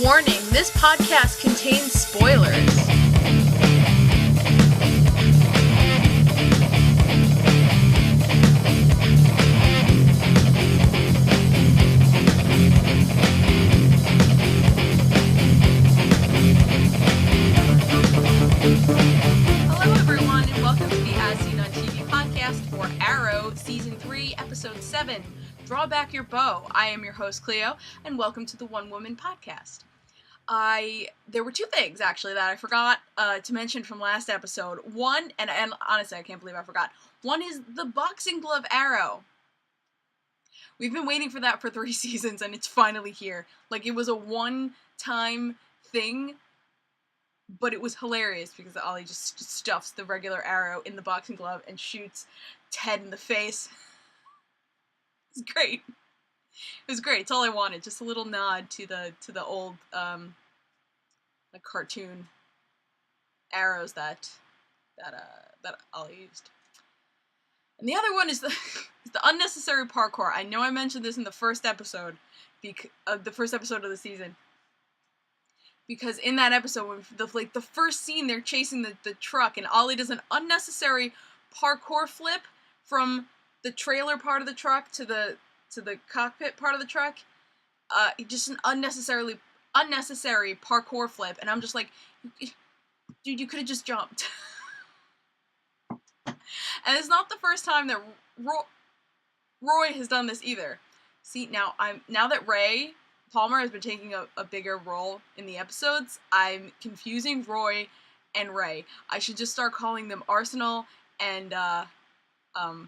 Warning, this podcast contains spoilers. Hello everyone, and welcome to the As Seen on TV podcast for Arrow Season 3, Episode 7, Draw Back Your Bow. I am your host, Clio, and welcome to the One Woman Podcast. There were two things, actually, that I forgot to mention from last episode. One, and honestly, I can't believe I forgot. One is the boxing glove arrow. We've been waiting for that for 3 seasons, and it's finally here. Like, it was a one-time thing, but it was hilarious because Ollie just stuffs the regular arrow in the boxing glove and shoots Ted in the face. It's great. It was great. It's all I wanted. Just a little nod to the old the cartoon arrows that Ollie used. And the other one is the unnecessary parkour. I know I mentioned this in the first episode, the first episode of the season. Because in that episode, when the first scene, they're chasing the truck, and Ollie does an unnecessary parkour flip from the trailer part of the truck to the cockpit part of the truck. Just an unnecessary parkour flip, and I'm just like, dude, you could have just jumped. And it's not the first time that Roy has done this either. See, now that Ray Palmer has been taking a bigger role in the episodes, I'm confusing Roy and Ray. I should just start calling them Arsenal and Adam.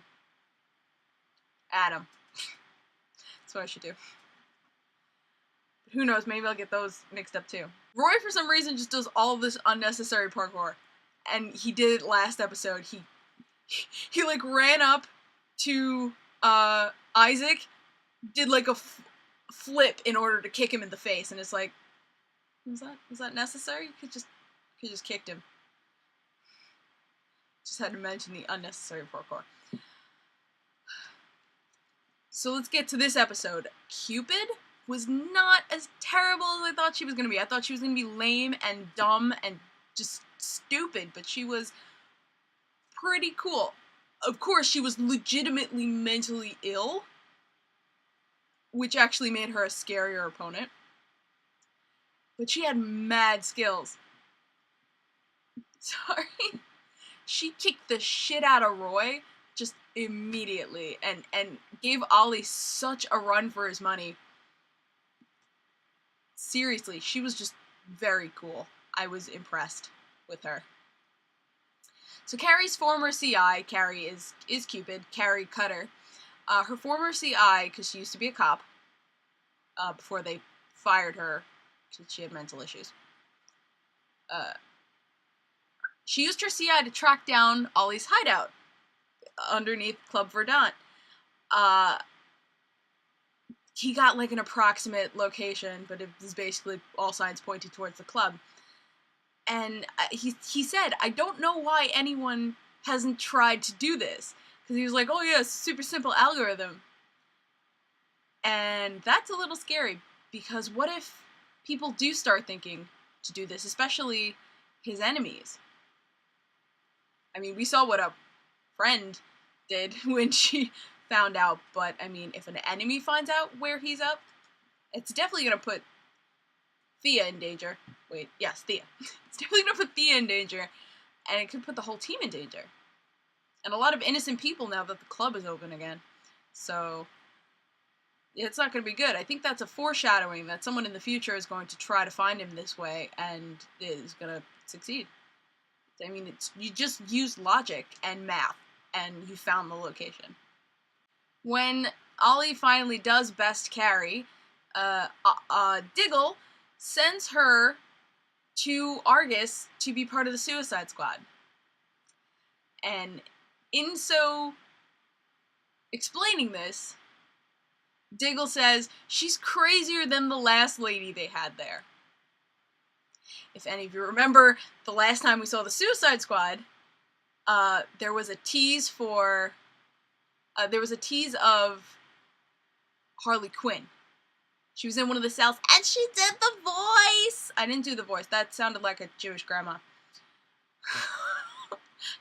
That's what I should do. But who knows, maybe I'll get those mixed up too. Roy, for some reason, just does all of this unnecessary parkour. And he did it last episode. He like ran up to Isaac, did like a flip in order to kick him in the face, and it's like, was that necessary? You could just kicked him. Just had to mention the unnecessary parkour. So let's get to this episode. Cupid was not as terrible as I thought she was going to be. I thought she was going to be lame and dumb and just stupid, but she was pretty cool. Of course, she was legitimately mentally ill, which actually made her a scarier opponent. But she had mad skills. Sorry. She kicked the shit out of Roy just immediately and gave Ollie such a run for his money. Seriously, she was just very cool. I was impressed with her. So Carrie's former CI, Carrie is Cupid, Carrie Cutter. Her former CI, because she used to be a cop, before they fired her because she had mental issues. She used her CI to track down Ollie's hideout underneath Club Verdant. He got like an approximate location, but it was basically all signs pointing towards the club. And he said, I don't know why anyone hasn't tried to do this. Because he was like, oh yeah, it's a super simple algorithm. And that's a little scary, because what if people do start thinking to do this, especially his enemies? I mean, we saw what a friend did when she found out, but I mean, if an enemy finds out where he's up, it's definitely going to put Thea in danger. Wait, yes, Thea. It's definitely going to put Thea in danger, and it could put the whole team in danger. And a lot of innocent people now that the club is open again. So it's not going to be good. I think that's a foreshadowing that someone in the future is going to try to find him this way and is going to succeed. I mean, you just use logic and math, and you found the location. When Ollie finally does best Carrie, Diggle sends her to Argus to be part of the Suicide Squad. And in so explaining this, Diggle says she's crazier than the last lady they had there. If any of you remember, the last time we saw the Suicide Squad, there was a tease of Harley Quinn. She was in one of the cells, and she did the voice! I didn't do the voice. That sounded like a Jewish grandma.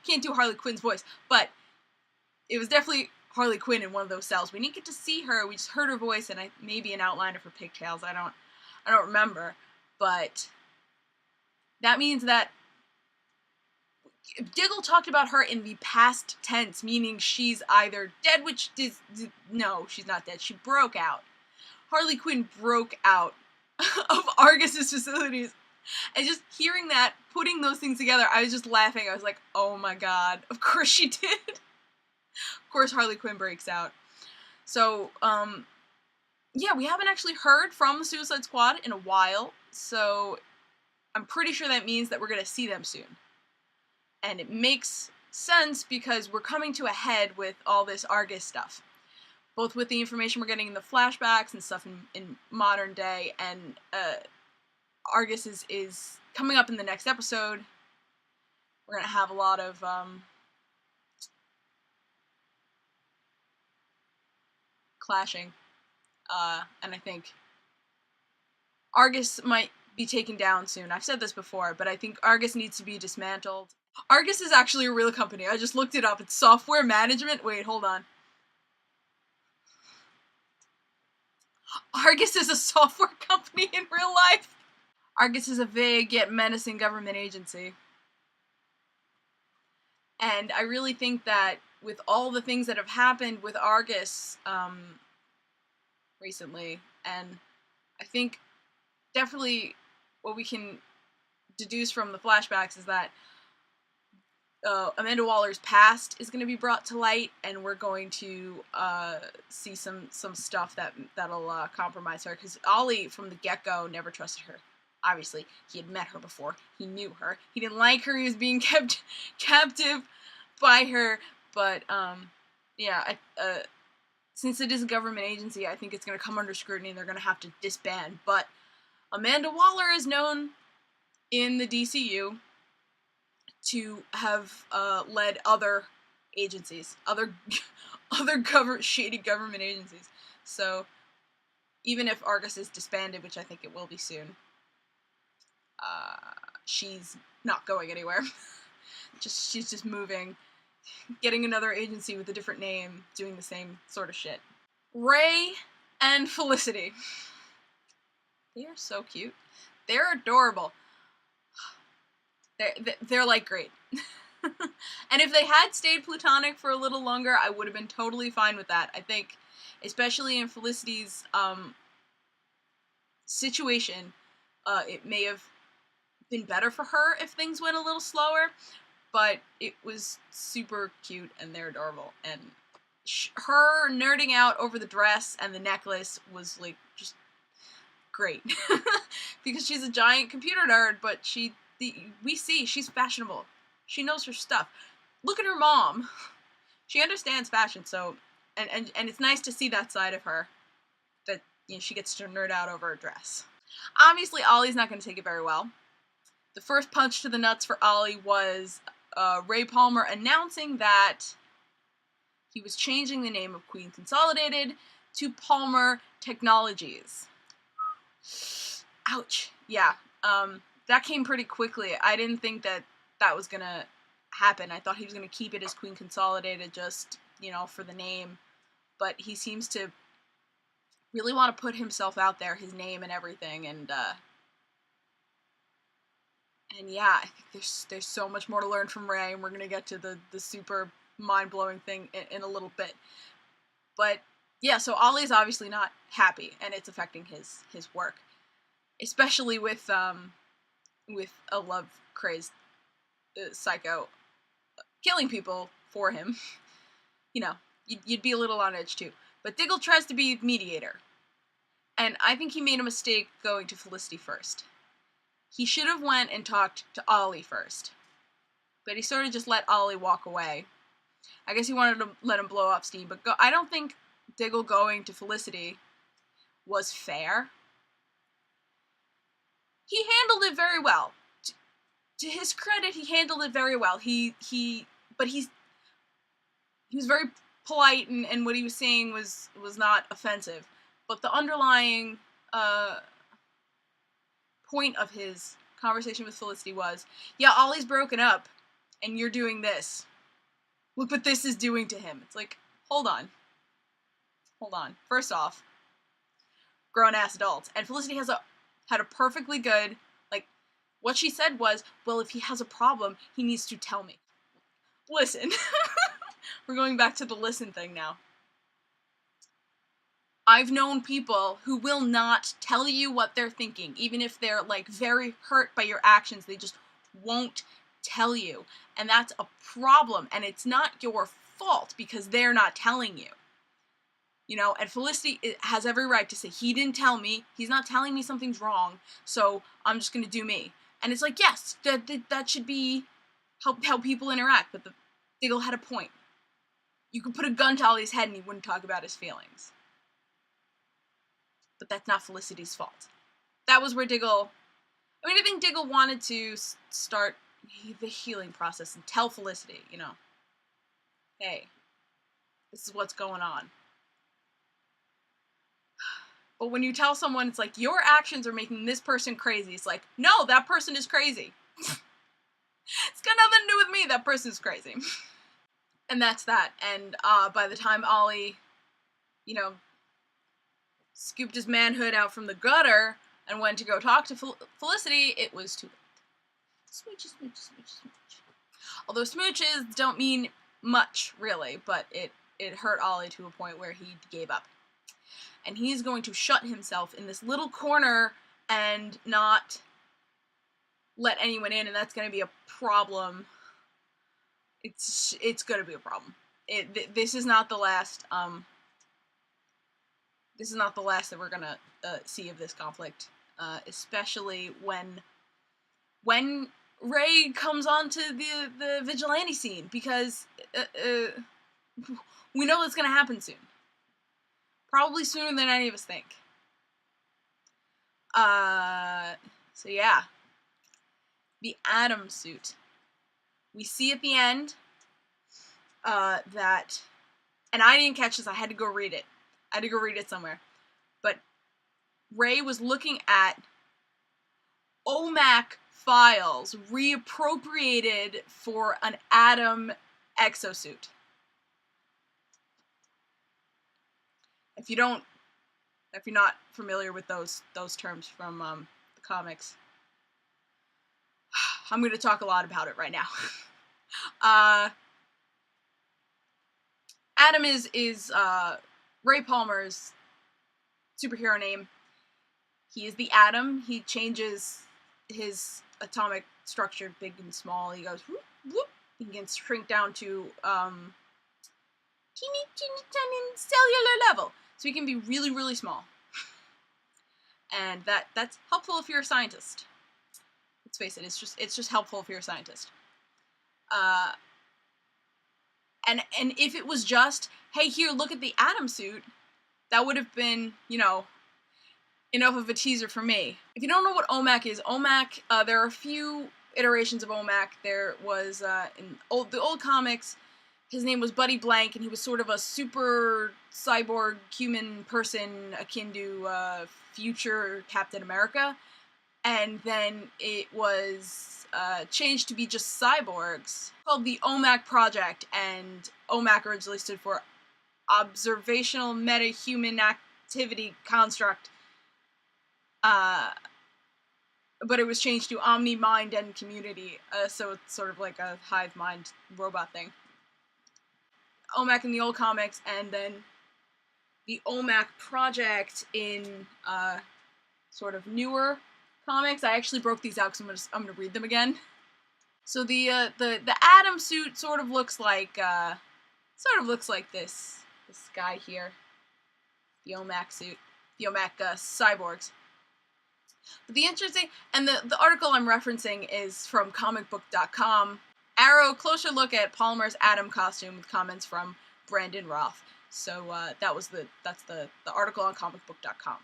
Can't do Harley Quinn's voice, but it was definitely Harley Quinn in one of those cells. We didn't get to see her. We just heard her voice and maybe an outline of her pigtails. I don't remember, but that means that Diggle talked about her in the past tense, meaning she's either dead, which is no, she's not dead. She broke out. Harley Quinn broke out of Argus's facilities. And just hearing that, putting those things together, I was just laughing. I was like, oh my god, of course she did. Of course Harley Quinn breaks out. So, yeah, we haven't actually heard from the Suicide Squad in a while, so I'm pretty sure that means that we're going to see them soon. And it makes sense because we're coming to a head with all this Argus stuff. Both with the information we're getting in the flashbacks and stuff in modern day, and Argus is coming up in the next episode. We're going to have a lot of clashing. And I think Argus might be taken down soon. I've said this before, but I think Argus needs to be dismantled. Argus is actually a real company. I just looked it up. It's software management. Wait, hold on. Argus is a software company in real life. Argus is a vague yet menacing government agency. And I really think that with all the things that have happened with Argus recently, and I think definitely what we can deduce from the flashbacks is that Amanda Waller's past is going to be brought to light, and we're going to see some stuff that'll compromise her, because Ollie from the get-go never trusted her. Obviously, he had met her before. He knew her. He didn't like her. He was being kept captive by her. But, yeah, since it is a government agency, I think it's going to come under scrutiny and they're going to have to disband. But Amanda Waller is known in the DCU to have led other agencies, other shady government agencies. So even if Argus is disbanded, which I think it will be soon, she's not going anywhere. She's just moving, getting another agency with a different name, doing the same sort of shit. Ray and Felicity. They are so cute. They're adorable. They're like great. And if they had stayed platonic for a little longer, I would have been totally fine with that. I think, especially in Felicity's situation, it may have been better for her if things went a little slower, but it was super cute and they're adorable. And her nerding out over the dress and the necklace was like just great. Because she's a giant computer nerd, but we see she's fashionable. She knows her stuff. Look at her mom. She understands fashion, so and it's nice to see that side of her, that, you know, she gets to nerd out over a dress. Obviously, Ollie's not going to take it very well. The first punch to the nuts for Ollie was Ray Palmer announcing that he was changing the name of Queen Consolidated to Palmer Technologies. Ouch. Yeah. That came pretty quickly. I didn't think that was going to happen. I thought he was going to keep it as Queen Consolidated just, you know, for the name. But he seems to really want to put himself out there, his name and everything. And yeah, I think there's so much more to learn from Ray, and we're going to get to the super mind-blowing thing in a little bit. But yeah, so Ollie's obviously not happy, and it's affecting his work. Especially with a love-crazed psycho killing people for him. You know, you'd be a little on edge too. But Diggle tries to be mediator. And I think he made a mistake going to Felicity first. He should have went and talked to Ollie first. But he sort of just let Ollie walk away. I guess he wanted to let him blow off steam. But I don't think Diggle going to Felicity was fair. He handled it very well. To his credit, he handled it very well. He was very polite, and what he was saying was not offensive. But the underlying point of his conversation with Felicity was, yeah, Ollie's broken up, and you're doing this. Look what this is doing to him. It's like, hold on. First off, grown-ass adults. And Felicity had a perfectly good, like, what she said was, well, if he has a problem, he needs to tell me. Listen. We're going back to the listen thing now. I've known people who will not tell you what they're thinking, even if they're, like, very hurt by your actions. They just won't tell you. And that's a problem, and it's not your fault because they're not telling you. You know, and Felicity has every right to say, he didn't tell me, he's not telling me something's wrong, so I'm just gonna do me. And it's like, yes, that should be how people interact, but Diggle had a point. You could put a gun to Ollie's head and he wouldn't talk about his feelings. But that's not Felicity's fault. That was where Diggle... I think Diggle wanted to start the healing process and tell Felicity, you know, hey, this is what's going on. But when you tell someone, it's like, your actions are making this person crazy, it's like, no, that person is crazy. It's got nothing to do with me, that person's crazy. And that's that. And by the time Ollie, you know, scooped his manhood out from the gutter and went to go talk to Felicity, it was too late. Smooches, smooches, smooches, smooches. Although smooches don't mean much, really, but it hurt Ollie to a point where he gave up. And he's going to shut himself in this little corner and not let anyone in, and that's going to be a problem. It's going to be a problem. This is not the last. This is not the last that we're going to see of this conflict, especially when Ray comes onto the vigilante scene, because we know that's going to happen soon. Probably sooner than any of us think. So yeah. The Atom suit. We see at the end that, and I didn't catch this, I had to go read it. I had to go read it somewhere. But Ray was looking at OMAC files reappropriated for an Atom exosuit. If you're not familiar with those terms from the comics, I'm going to talk a lot about it right now. Atom is Ray Palmer's superhero name. He is the Atom. He changes his atomic structure big and small. He goes whoop, whoop. He can shrink down to teeny, tiny cellular level. So he can be really, really small. And that's helpful if you're a scientist. Let's face it, it's just helpful if you're a scientist. And if it was just, hey, here, look at the Atom suit, that would have been, you know, enough of a teaser for me. If you don't know what OMAC is, OMAC, there are a few iterations of OMAC. There was, in the old comics, his name was Buddy Blank, and he was sort of a super cyborg human person akin to future Captain America. And then it was changed to be just cyborgs, called the OMAC Project, and OMAC originally stood for Observational Meta-Human Activity Construct, but it was changed to Omni Mind and Community, so it's sort of like a hive mind robot thing. OMAC in the old comics, and then the OMAC Project in sort of newer comics. I actually broke these out because I'm gonna read them again. So the Atom suit sort of looks like this guy here, the OMAC suit, the OMAC cyborgs. But the interesting, and the article I'm referencing is from comicbook.com. Arrow, closer look at Palmer's Atom costume with comments from Brandon Roth. So that's the article on comicbook.com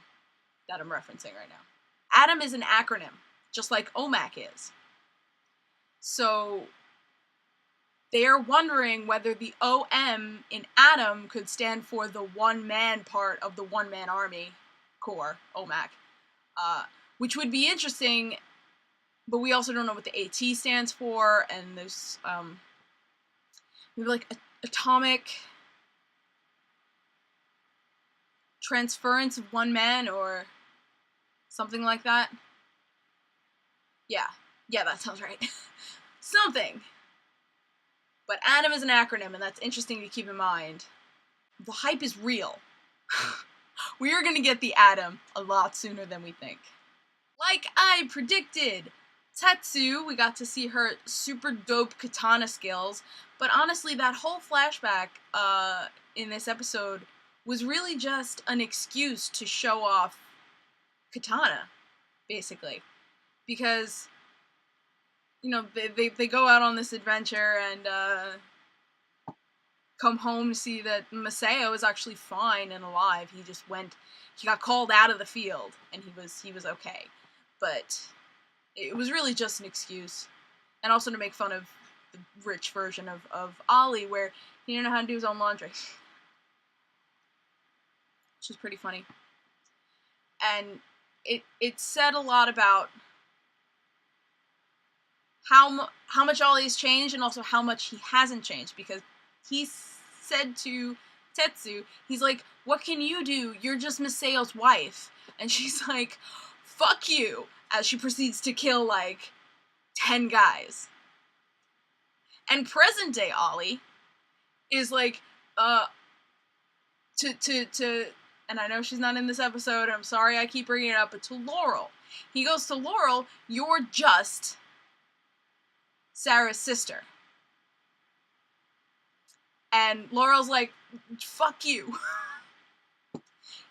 that I'm referencing right now. Atom is an acronym, just like OMAC is. So they are wondering whether the OM in Atom could stand for the one-man part of the one-man army, core, OMAC, which would be interesting, but we also don't know what the AT stands for, and there's maybe like atomic transference of one man or something like that. Yeah, that sounds right. Something. But ATOM is an acronym, and that's interesting to keep in mind. The hype is real. We are going to get the ATOM a lot sooner than we think. Like I predicted, Tetsu, we got to see her super dope katana skills, but honestly, that whole flashback in this episode was really just an excuse to show off katana, basically. Because, you know, they go out on this adventure and come home to see that Masao is actually fine and alive. He got called out of the field, and he was okay. But it was really just an excuse. And also to make fun of the rich version of Ollie, where he didn't know how to do his own laundry. Which is pretty funny. And it said a lot about how much Ollie's changed and also how much he hasn't changed, because he said to Tetsu, he's like, what can you do? You're just Masao's wife. And she's like, fuck you, as she proceeds to kill like 10 guys. And present day Ollie is like, and I know she's not in this episode, I'm sorry I keep bringing it up, but to Laurel. He goes to Laurel, you're just Sarah's sister. And Laurel's like, fuck you.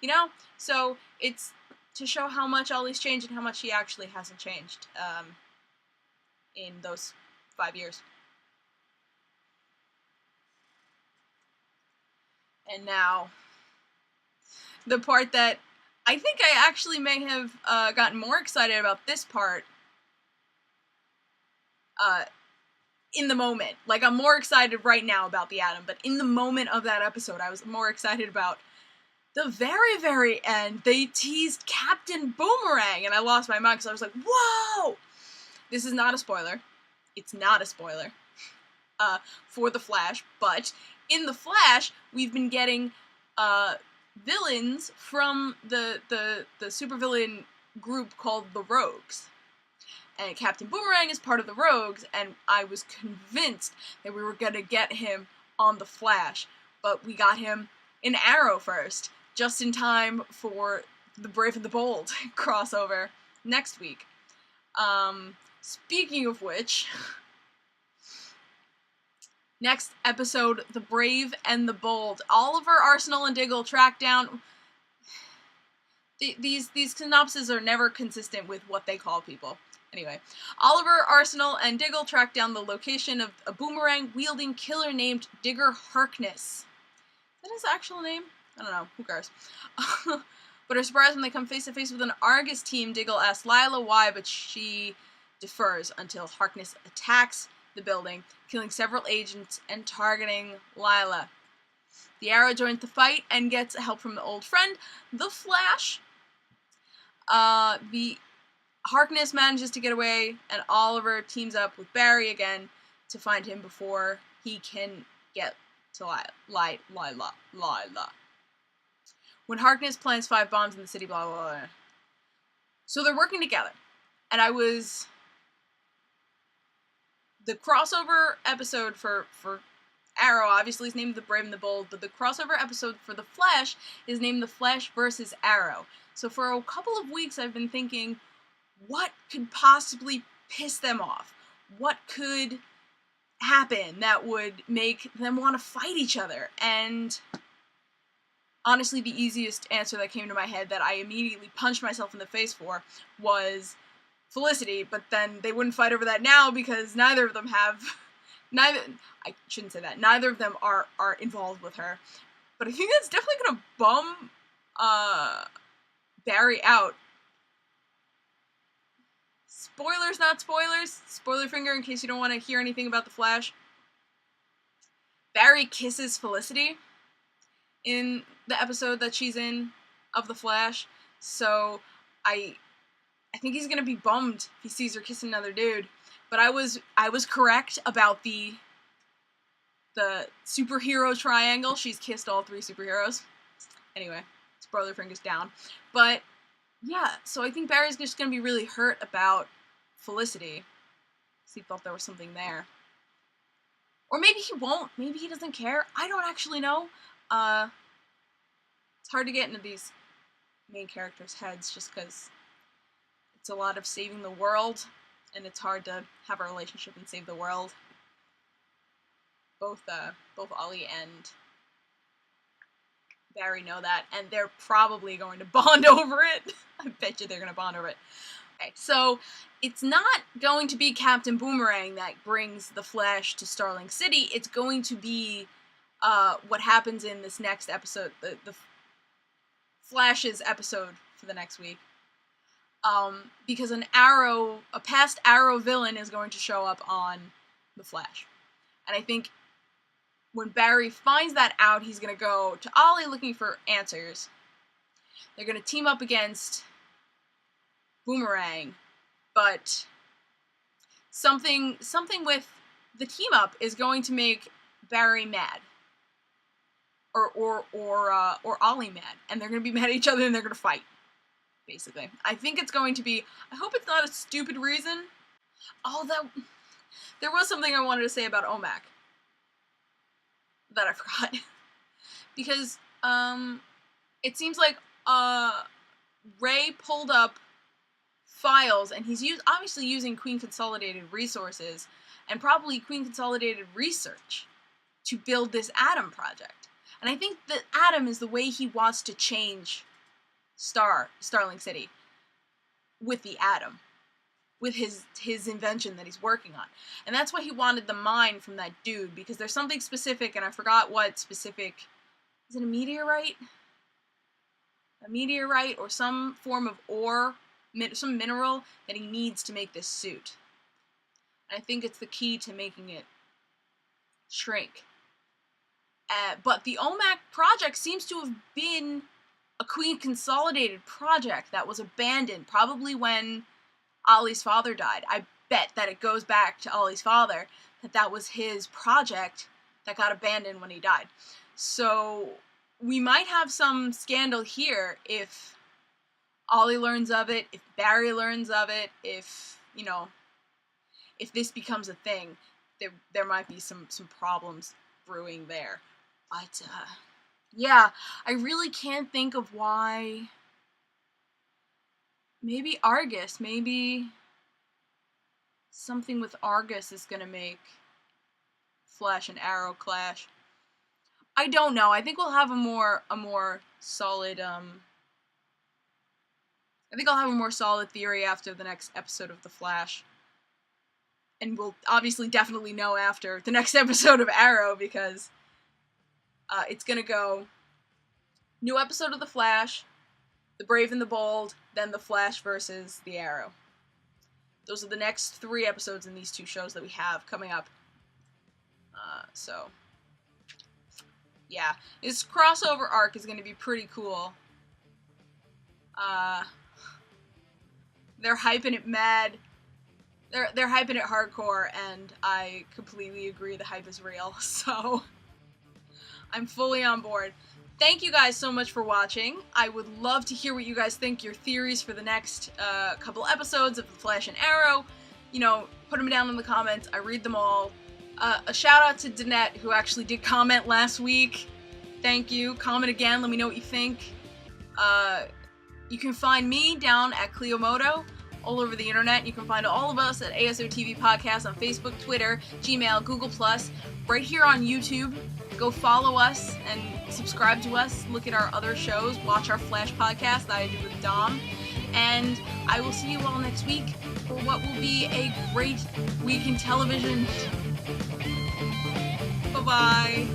You know? So it's to show how much Ollie's changed and how much he actually hasn't changed in those 5 years. And now, the part that I think I actually may have gotten more excited about this part in the moment. Like, I'm more excited right now about the ATOM, but in the moment of that episode, I was more excited about the very, very end. They teased Captain Boomerang, and I lost my mind because I was like, whoa! This is not a spoiler. It's not a spoiler for The Flash, but in The Flash, we've been getting villains from the supervillain group called the Rogues. And Captain Boomerang is part of the Rogues, and I was convinced that we were gonna get him on The Flash, but we got him in Arrow first, just in time for the Brave and the Bold crossover next week. Speaking of which, next episode, The Brave and the Bold. Oliver, Arsenal, and Diggle track down... These synopses are never consistent with what they call people. Anyway, Oliver, Arsenal, and Diggle track down the location of a boomerang-wielding killer named Digger Harkness. Is that his actual name? I don't know. Who cares? But are surprised when they come face-to-face with an Argus team. Diggle asks Lila why, but she defers until Harkness attacks the building, killing several agents and targeting Lila. The Arrow joins the fight and gets help from the old friend, the Flash. The Harkness manages to get away, and Oliver teams up with Barry again to find him before he can get to Lila. When Harkness plants 5 bombs in the city, blah, blah, blah. So they're working together. And the crossover episode for Arrow obviously is named The Brave and the Bold, but the crossover episode for The Flash is named The Flash versus Arrow. So for a couple of weeks I've been thinking, what could possibly piss them off? What could happen that would make them want to fight each other? And honestly, the easiest answer that came to my head that I immediately punched myself in the face for was Felicity, but then they wouldn't fight over that now because neither of them are involved with her. But I think that's definitely gonna bum Barry out. Spoilers, not spoilers. Spoiler finger in case you don't want to hear anything about the Flash. Barry kisses Felicity in the episode that she's in of the Flash. So I think he's gonna be bummed if he sees her kissing another dude. But I was correct about the superhero triangle. She's kissed all 3 superheroes. Anyway, his brother fingers down. But yeah, so I think Barry's just gonna be really hurt about Felicity. Because he thought there was something there. Or maybe he won't. Maybe he doesn't care. I don't actually know. It's hard to get into these main characters' heads just because it's a lot of saving the world, and it's hard to have a relationship and save the world. Both Ollie and Barry know that, and they're probably going to bond over it. I bet you they're going to bond over it. Okay, so it's not going to be Captain Boomerang that brings the Flash to Starling City. It's going to be what happens in this next episode, the Flash's episode for the next week. Because a past Arrow villain is going to show up on the Flash. And I think when Barry finds that out, he's going to go to Ollie looking for answers. They're going to team up against Boomerang, but something with the team up is going to make Barry mad. Or Ollie mad. And they're going to be mad at each other and they're going to fight. Basically. I think it's going to be... I hope it's not a stupid reason. Oh, there was something I wanted to say about OMAC. That I forgot. Because, it seems like, Ray pulled up files, and he's obviously using Queen Consolidated Resources, and probably Queen Consolidated Research, to build this Atom project. And I think that Atom is the way he wants to change Starling City. With the Atom. With his invention that he's working on. And that's why he wanted the mine from that dude, because there's something specific, and I forgot what specific... Is it a meteorite? A meteorite or some form of ore, some mineral that he needs to make this suit. And I think it's the key to making it shrink. But the OMAC project seems to have been a Queen Consolidated project that was abandoned, probably when Ollie's father died. I bet that it goes back to Ollie's father, that was his project that got abandoned when he died. So we might have some scandal here if Ollie learns of it, if Barry learns of it, if this becomes a thing, there might be some problems brewing there. But, yeah, I really can't think of why. Maybe Argus, maybe something with Argus is gonna make Flash and Arrow clash. I don't know. I think we'll have a more solid, I think I'll have a more solid theory after the next episode of The Flash. And we'll obviously definitely know after the next episode of Arrow, because it's gonna go new episode of The Flash, The Brave and the Bold, then The Flash versus the Arrow. Those are the next 3 episodes in these 2 shows that we have coming up. So, yeah. This crossover arc is going to be pretty cool. They're hyping it mad. They're hyping it hardcore, and I completely agree the hype is real, so I'm fully on board. Thank you guys so much for watching. I would love to hear what you guys think, your theories for the next couple episodes of The Flash and Arrow. Put them down in the comments. I read them all. A shout out to Danette, who actually did comment last week. Thank you. Comment again. Let me know what you think. You can find me down at Clio Moto all over the internet. You can find all of us at ASOTV Podcast on Facebook, Twitter, Gmail, Google+, right here on YouTube. Go follow us and subscribe to us. Look at our other shows. Watch our Flash podcast that I do with Dom. And I will see you all next week for what will be a great week in television. Bye-bye.